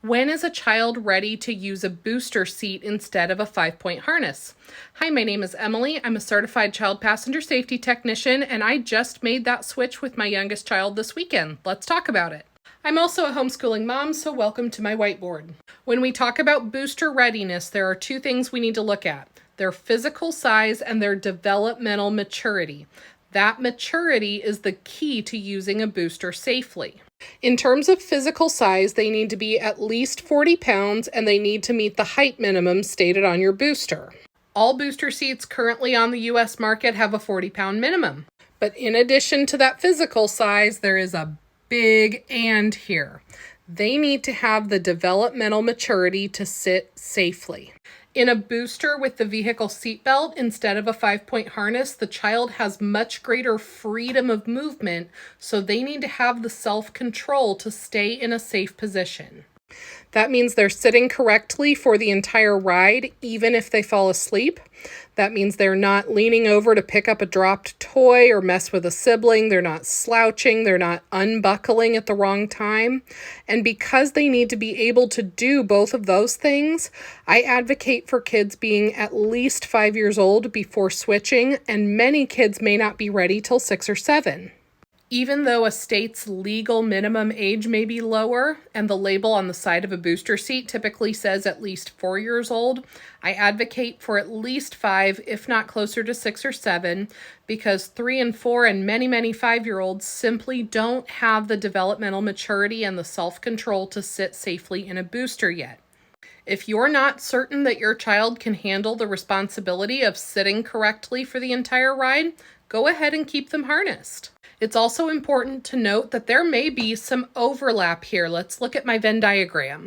When is a child ready to use a booster seat instead of a 5-point harness? Hi, my name is Emily. I'm a certified child passenger safety technician, and I just made that switch with my youngest child this weekend. Let's talk about it. I'm also a homeschooling mom, so welcome to my whiteboard. When we talk about booster readiness, there are two things we need to look at: their physical size and their developmental maturity. That maturity is the key to using a booster safely. In terms of physical size, they need to be at least 40 pounds and they need to meet the height minimum stated on your booster. All booster seats currently on the U.S. market have a 40-pound minimum. But in addition to that physical size, there is a big and here. They need to have the developmental maturity to sit safely. In a booster with the vehicle seatbelt instead of a 5-point harness, the child has much greater freedom of movement, so they need to have the self-control to stay in a safe position. That means they're sitting correctly for the entire ride, even if they fall asleep. That means they're not leaning over to pick up a dropped toy or mess with a sibling. They're not slouching. They're not unbuckling at the wrong time. And because they need to be able to do both of those things, I advocate for kids being at least 5 years old before switching, and many kids may not be ready till 6 or 7. Even though a state's legal minimum age may be lower, and the label on the side of a booster seat typically says at least 4 years old, I advocate for at least 5, if not closer to 6 or 7, because 3 and 4 and many 5-year-olds simply don't have the developmental maturity and the self-control to sit safely in a booster yet. If you're not certain that your child can handle the responsibility of sitting correctly for the entire ride, go ahead and keep them harnessed. It's also important to note that there may be some overlap here. Let's look at my Venn diagram.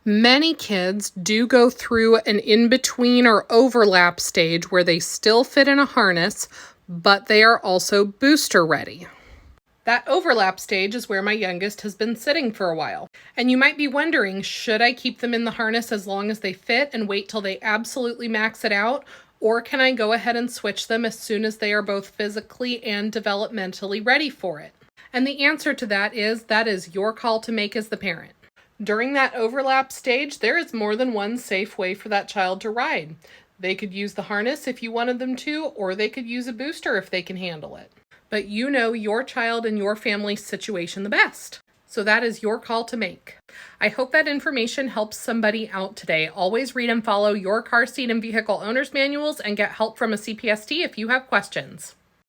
Many kids do go through an in-between or overlap stage where they still fit in a harness, but they are also booster ready. That overlap stage is where my youngest has been sitting for a while. And you might be wondering, should I keep them in the harness as long as they fit and wait till they absolutely max it out? Or can I go ahead and switch them as soon as they are both physically and developmentally ready for it? And the answer to that is your call to make as the parent. During that overlap stage, there is more than one safe way for that child to ride. They could use the harness if you wanted them to, or they could use a booster if they can handle it. But you know your child and your family's situation the best. So that is your call to make. I hope that information helps somebody out today. Always read and follow your car seat and vehicle owner's manuals and get help from a CPST if you have questions.